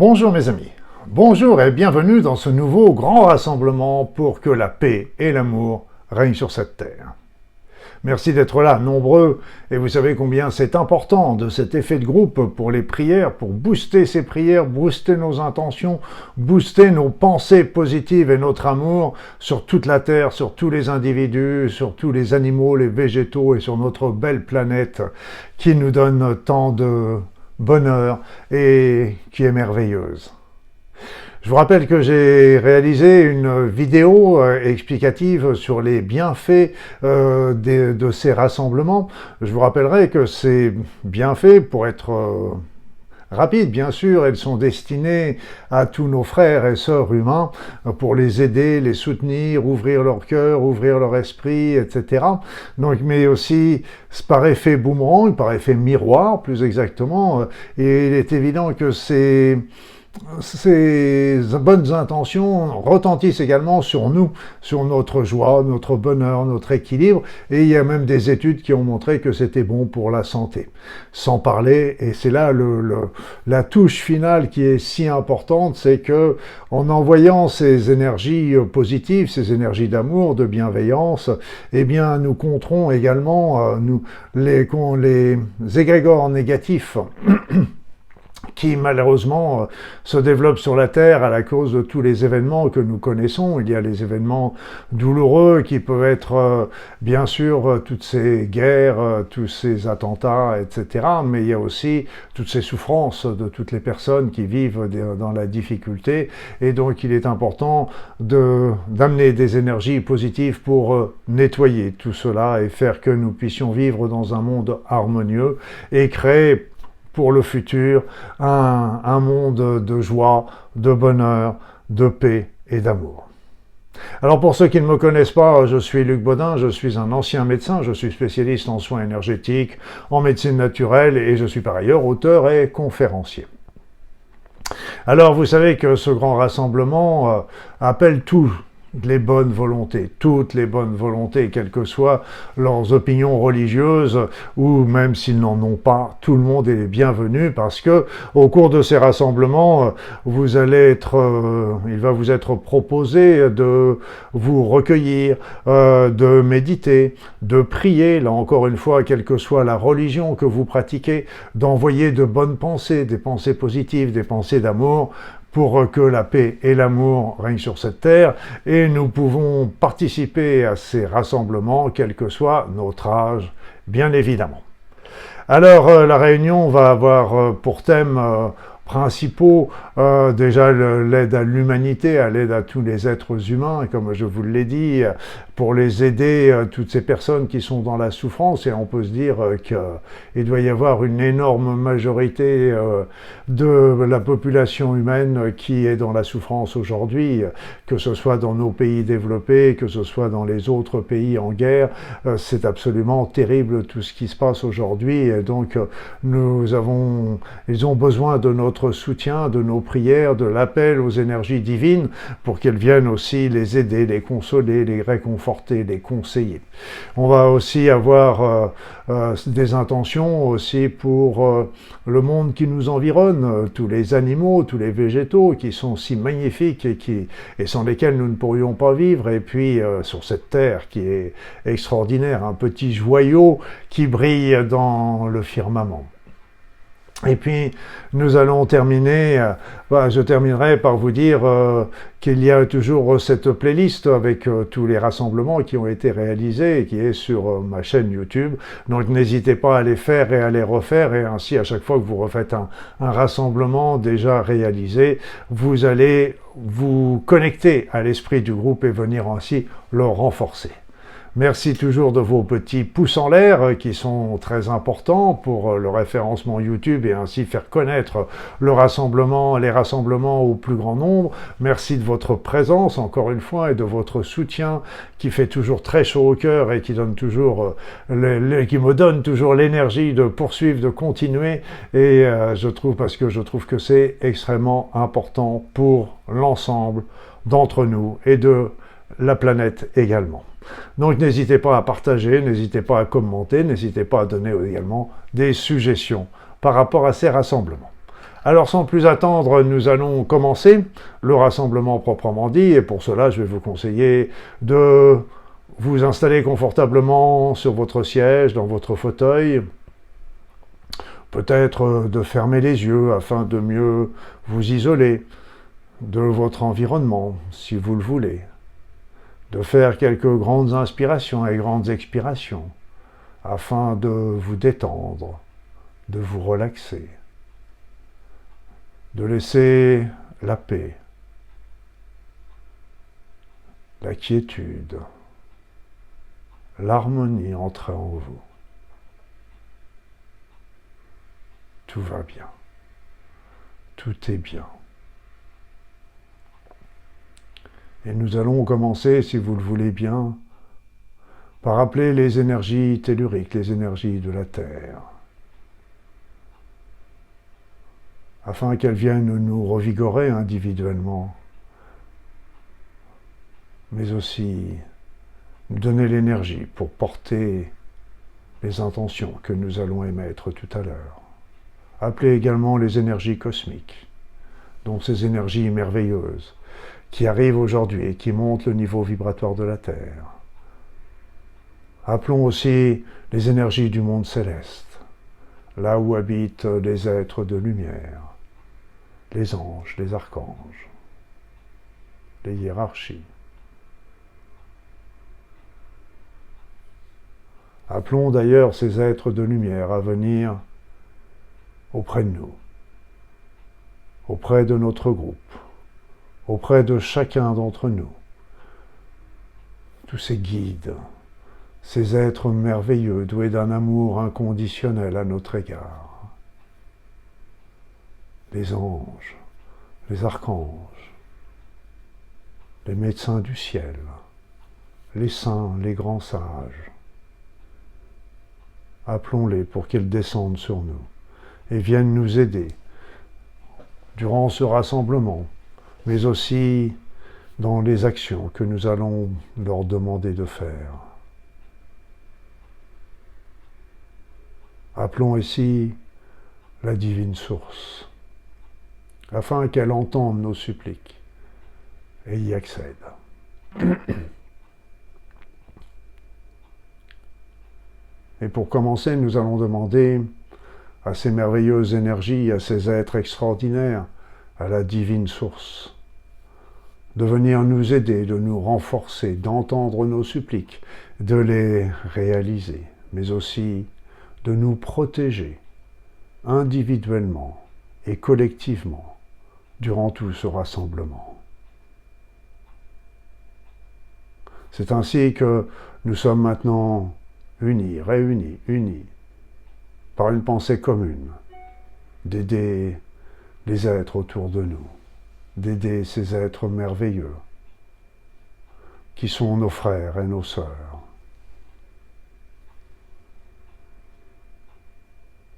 Bonjour mes amis, bonjour et bienvenue dans ce nouveau grand rassemblement pour que la paix et l'amour règnent sur cette terre. Merci d'être là, nombreux, et vous savez combien c'est important de cet effet de groupe pour les prières, pour booster ces prières, booster nos intentions, booster nos pensées positives et notre amour sur toute la terre, sur tous les individus, sur tous les animaux, les végétaux et sur notre belle planète qui nous donne tant de bonheur et qui est merveilleuse. Je vous rappelle que j'ai réalisé une vidéo explicative sur les bienfaits de ces rassemblements. Je vous rappellerai que ces bienfaits, pour être rapides, bien sûr, elles sont destinées à tous nos frères et sœurs humains pour les aider, les soutenir, ouvrir leur cœur, ouvrir leur esprit, etc. Donc, mais aussi par effet boomerang, par effet miroir, plus exactement. Et il est évident que ces bonnes intentions retentissent également sur nous, sur notre joie, notre bonheur, notre équilibre, et il y a même des études qui ont montré que c'était bon pour la santé. Sans parler, et c'est là la touche finale qui est si importante, c'est que en envoyant ces énergies positives, ces énergies d'amour, de bienveillance, eh bien nous compterons également les égrégores négatifs qui malheureusement se développent sur la Terre à la cause de tous les événements que nous connaissons. Il y a les événements douloureux qui peuvent être bien sûr toutes ces guerres, tous ces attentats, etc. Mais il y a aussi toutes ces souffrances de toutes les personnes qui vivent dans la difficulté. Et donc il est important d'amener des énergies positives pour nettoyer tout cela et faire que nous puissions vivre dans un monde harmonieux et créer pour le futur, un monde de joie, de bonheur, de paix et d'amour. Alors pour ceux qui ne me connaissent pas, je suis Luc Baudin, je suis un ancien médecin, je suis spécialiste en soins énergétiques, en médecine naturelle et je suis par ailleurs auteur et conférencier. Alors vous savez que ce grand rassemblement appelle toutes les bonnes volontés, quelles que soient leurs opinions religieuses, ou même s'ils n'en ont pas, tout le monde est bienvenu parce que au cours de ces rassemblements, il va vous être proposé de vous recueillir, de méditer, de prier, là encore une fois, quelle que soit la religion que vous pratiquez, d'envoyer de bonnes pensées, des pensées positives, des pensées d'amour, pour que la paix et l'amour règnent sur cette terre, et nous pouvons participer à ces rassemblements, quel que soit notre âge, bien évidemment. Alors, la réunion va avoir pour thème principaux, déjà l'aide à l'humanité, à l'aide à tous les êtres humains, et comme je vous l'ai dit, pour les aider, toutes ces personnes qui sont dans la souffrance, et on peut se dire qu'il doit y avoir une énorme majorité de la population humaine qui est dans la souffrance aujourd'hui, que ce soit dans nos pays développés, que ce soit dans les autres pays en guerre, c'est absolument terrible tout ce qui se passe aujourd'hui, et donc ils ont besoin de notre soutien, de nos prières, de l'appel aux énergies divines pour qu'elles viennent aussi les aider, les consoler, les réconforter, les conseiller. On va aussi avoir des intentions aussi pour le monde qui nous environne, tous les animaux, tous les végétaux qui sont si magnifiques et sans lesquels nous ne pourrions pas vivre, et puis sur cette terre qui est extraordinaire, un petit joyau qui brille dans le firmament. Et puis, nous allons terminer, je terminerai par vous dire qu'il y a toujours cette playlist avec tous les rassemblements qui ont été réalisés et qui est sur ma chaîne YouTube. Donc, n'hésitez pas à les faire et à les refaire, et ainsi, à chaque fois que vous refaites un rassemblement déjà réalisé, vous allez vous connecter à l'esprit du groupe et venir ainsi le renforcer. Merci toujours de vos petits pouces en l'air qui sont très importants pour le référencement YouTube et ainsi faire connaître les rassemblements au plus grand nombre. Merci de votre présence encore une fois et de votre soutien qui fait toujours très chaud au cœur et qui donne toujours qui me donne toujours l'énergie de poursuivre, de continuer, et je trouve que c'est extrêmement important pour l'ensemble d'entre nous et de la planète également. Donc n'hésitez pas à partager, n'hésitez pas à commenter, n'hésitez pas à donner également des suggestions par rapport à ces rassemblements. Alors sans plus attendre, nous allons commencer le rassemblement proprement dit, et pour cela je vais vous conseiller de vous installer confortablement sur votre siège, dans votre fauteuil, peut-être de fermer les yeux afin de mieux vous isoler de votre environnement, si vous le voulez, de faire quelques grandes inspirations et grandes expirations afin de vous détendre, de vous relaxer, de laisser la paix, la quiétude, l'harmonie entrer en vous. Tout va bien. Tout est bien. Et nous allons commencer, si vous le voulez bien, par appeler les énergies telluriques, les énergies de la Terre, afin qu'elles viennent nous revigorer individuellement, mais aussi nous donner l'énergie pour porter les intentions que nous allons émettre tout à l'heure. Appelez également les énergies cosmiques, donc ces énergies merveilleuses qui arrivent aujourd'hui et qui montent le niveau vibratoire de la Terre. Appelons aussi les énergies du monde céleste, là où habitent les êtres de lumière, les anges, les archanges, les hiérarchies. Appelons d'ailleurs ces êtres de lumière à venir auprès de nous, auprès de notre groupe, auprès de chacun d'entre nous. Tous ces guides, ces êtres merveilleux, doués d'un amour inconditionnel à notre égard. Les anges, les archanges, les médecins du ciel, les saints, les grands sages. Appelons-les pour qu'ils descendent sur nous et viennent nous aider durant ce rassemblement, mais aussi dans les actions que nous allons leur demander de faire. Appelons ici la divine source, afin qu'elle entende nos suppliques et y accède. Et pour commencer, nous allons demander à ces merveilleuses énergies, à ces êtres extraordinaires, à la divine source, de venir nous aider, de nous renforcer, d'entendre nos suppliques, de les réaliser, mais aussi de nous protéger individuellement et collectivement durant tout ce rassemblement. C'est ainsi que nous sommes maintenant unis, réunis, unis, par une pensée commune, d'aider les êtres autour de nous, d'aider ces êtres merveilleux, qui sont nos frères et nos sœurs.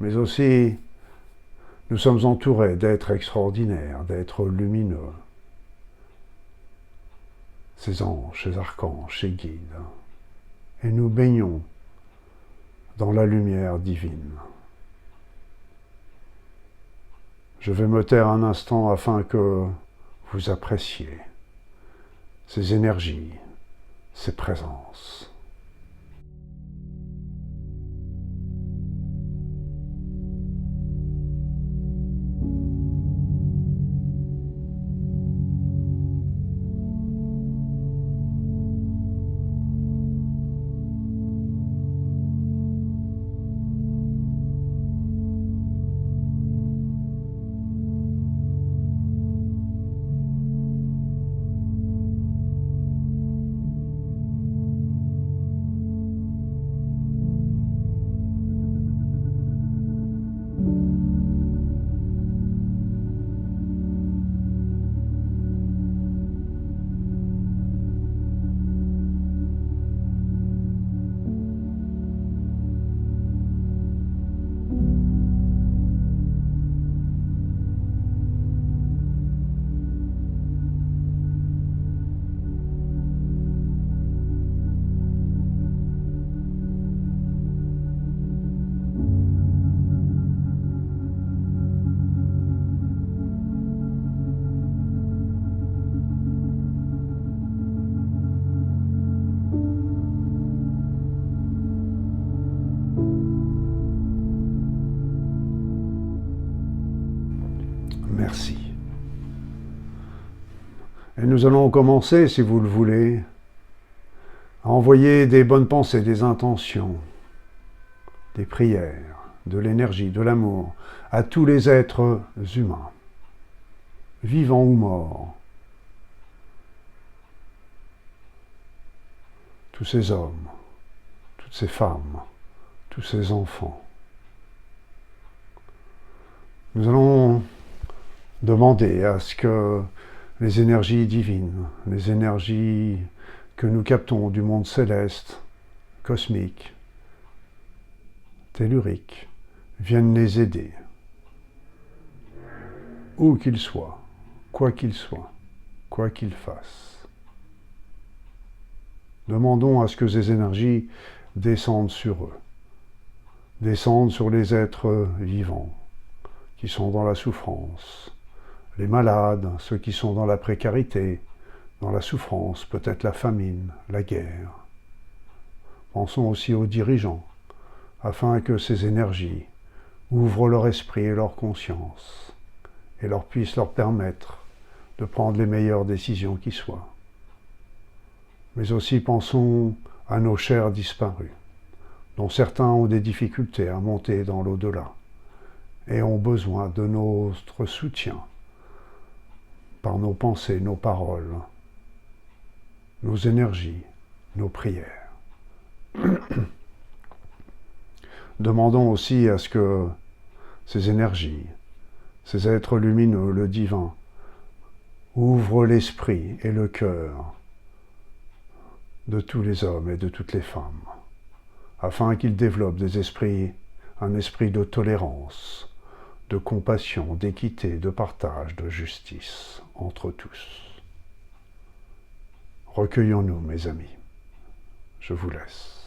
Mais aussi, nous sommes entourés d'êtres extraordinaires, d'êtres lumineux, ces anges, ces archanges, ces guides, et nous baignons dans la lumière divine. Je vais me taire un instant afin que vous appréciez ces énergies, ces présences. nous allons commencer, si vous le voulez, à envoyer des bonnes pensées, des intentions, des prières, de l'énergie, de l'amour à tous les êtres humains, vivants ou morts, tous ces hommes, toutes ces femmes, tous ces enfants. Nous allons demander à ce que les énergies divines, les énergies que nous captons du monde céleste, cosmique, tellurique, viennent les aider, où qu'ils soient, quoi qu'ils fassent. Demandons à ce que ces énergies descendent sur eux, descendent sur les êtres vivants qui sont dans la souffrance, les malades, ceux qui sont dans la précarité, dans la souffrance, peut-être la famine, la guerre. Pensons aussi aux dirigeants, afin que ces énergies ouvrent leur esprit et leur conscience, et puissent leur permettre de prendre les meilleures décisions qui soient. Mais aussi pensons à nos chers disparus, dont certains ont des difficultés à monter dans l'au-delà, et ont besoin de notre soutien, par nos pensées, nos paroles, nos énergies, nos prières. Demandons aussi à ce que ces énergies, ces êtres lumineux, le divin, ouvrent l'esprit et le cœur de tous les hommes et de toutes les femmes, afin qu'ils développent un esprit de tolérance, de compassion, d'équité, de partage, de justice entre tous. Recueillons-nous, mes amis. Je vous laisse.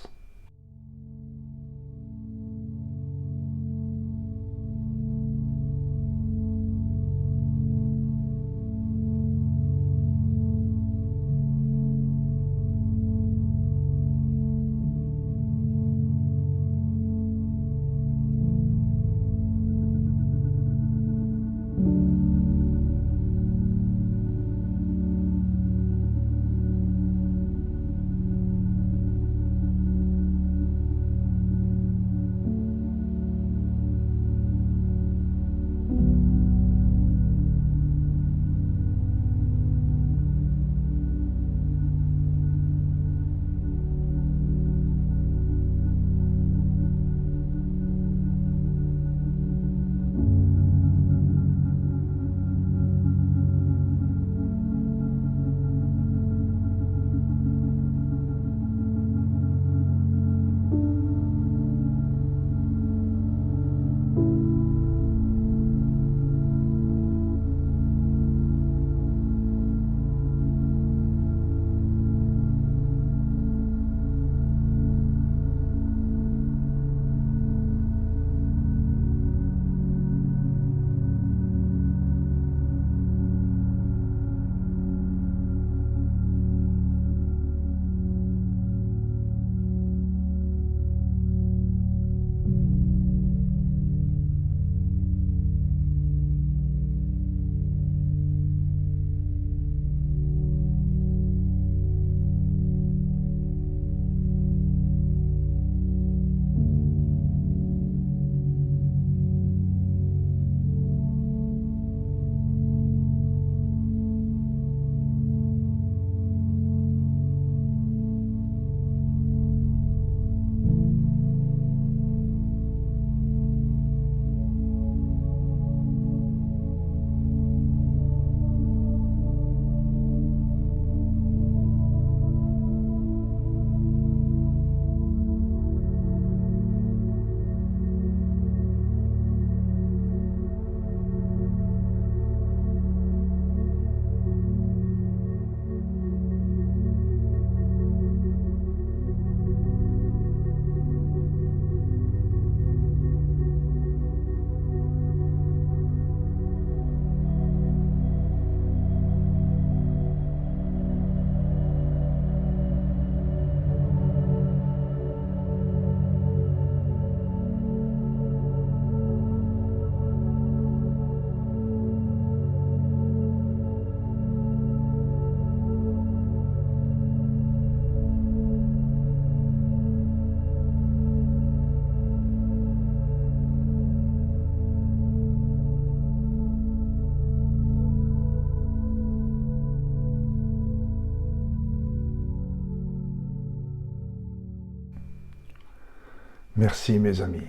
Merci mes amis.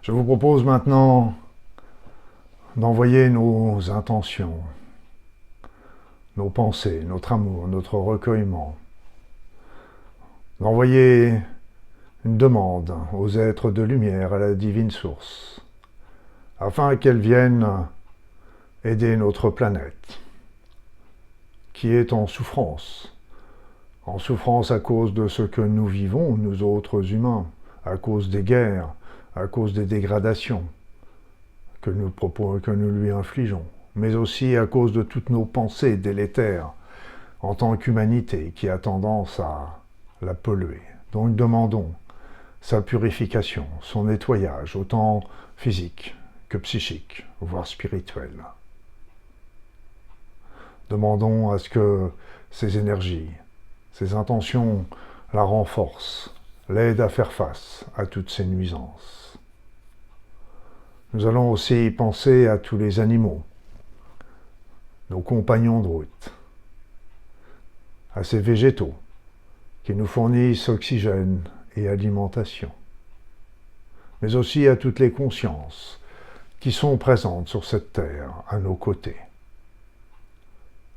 Je vous propose maintenant d'envoyer nos intentions, nos pensées, notre amour, notre recueillement, d'envoyer une demande aux êtres de lumière, à la divine source, afin qu'elles viennent aider notre planète, qui est en souffrance à cause de ce que nous vivons, nous autres humains, à cause des guerres, à cause des dégradations que nous lui infligeons, mais aussi à cause de toutes nos pensées délétères en tant qu'humanité qui a tendance à la polluer. Donc demandons sa purification, son nettoyage, autant physique que psychique, voire spirituel. Demandons à ce que ces énergies, ces intentions la renforcent, l'aident à faire face à toutes ces nuisances. Nous allons aussi penser à tous les animaux, nos compagnons de route, à ces végétaux qui nous fournissent oxygène et alimentation, mais aussi à toutes les consciences qui sont présentes sur cette terre à nos côtés.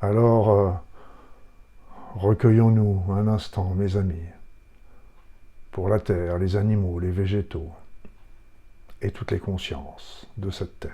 Alors, recueillons-nous un instant, mes amis, pour la terre, les animaux, les végétaux et toutes les consciences de cette terre.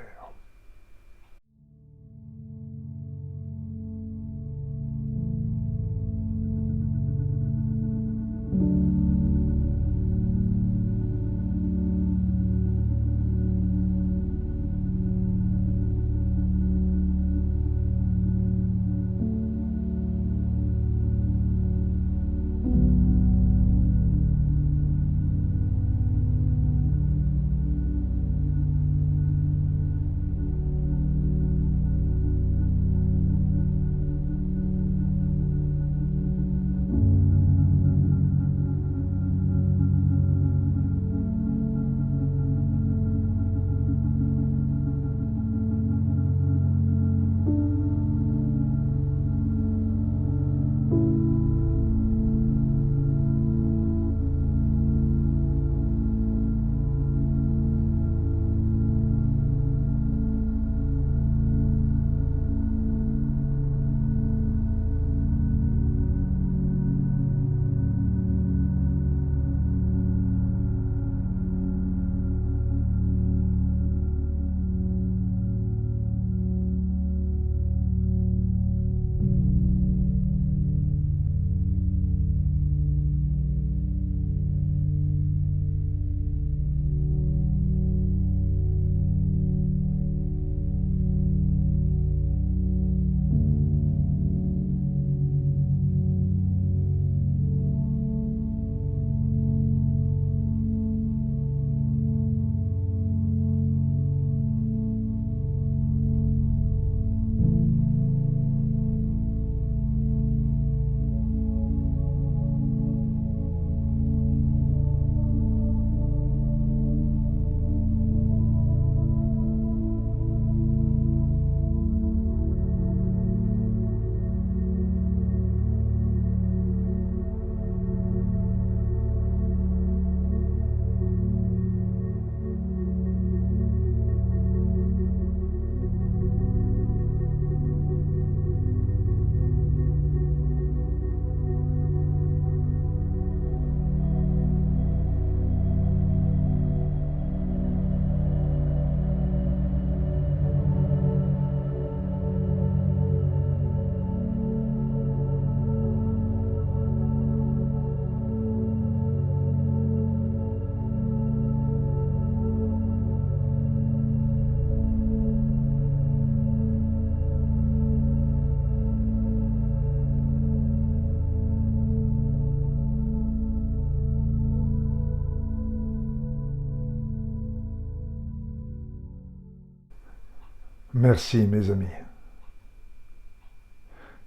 Merci mes amis.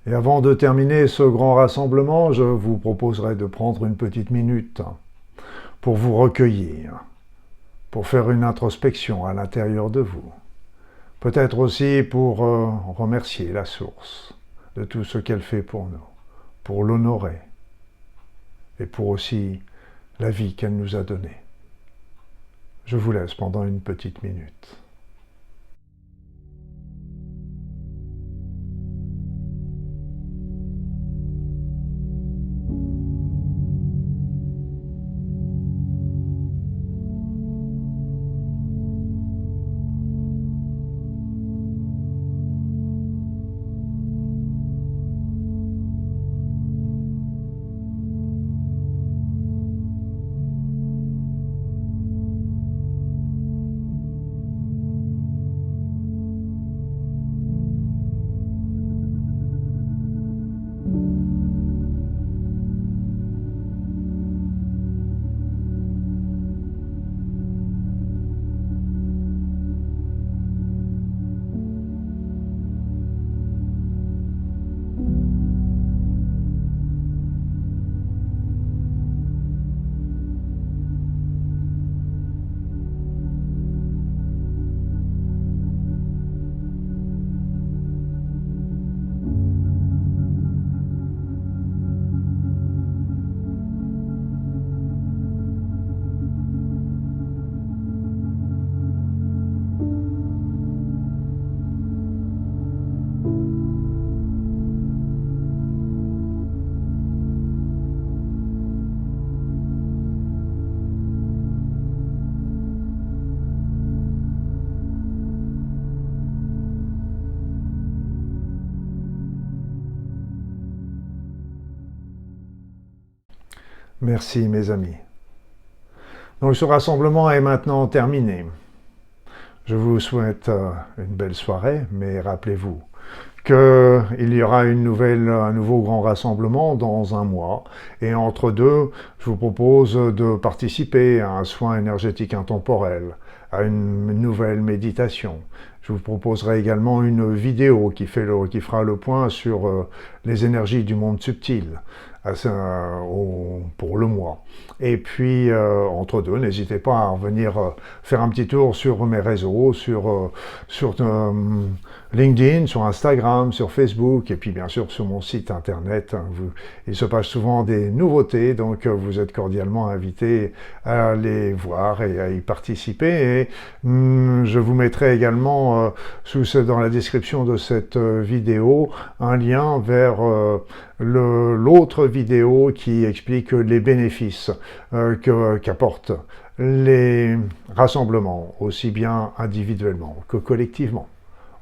Et avant de terminer ce grand rassemblement, je vous proposerai de prendre une petite minute pour vous recueillir, pour faire une introspection à l'intérieur de vous. Peut-être aussi pour remercier la source de tout ce qu'elle fait pour nous, pour l'honorer et pour aussi la vie qu'elle nous a donnée. Je vous laisse pendant une petite minute. Merci mes amis. Donc ce rassemblement est maintenant terminé. Je vous souhaite une belle soirée, mais rappelez-vous qu'il y aura un nouveau grand rassemblement dans un mois. Et entre deux, je vous propose de participer à un soin énergétique intemporel, à une nouvelle méditation. Je vous proposerai également une vidéo qui fera le point sur les énergies du monde subtil pour le mois. Et puis, entre deux, n'hésitez pas à venir faire un petit tour sur mes réseaux, sur LinkedIn, sur Instagram, sur Facebook, et puis bien sûr sur mon site internet. Il se passe souvent des nouveautés, donc vous êtes cordialement invités à les voir et à y participer. Et je vous mettrai également dans la description de cette vidéo un lien vers l'autre vidéo qui explique les bénéfices qu'apportent les rassemblements, aussi bien individuellement que collectivement.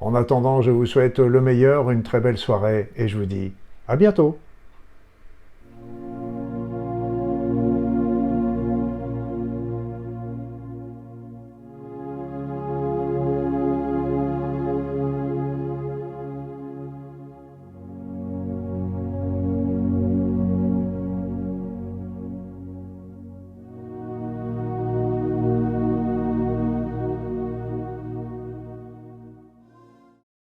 En attendant, je vous souhaite le meilleur, une très belle soirée et je vous dis à bientôt.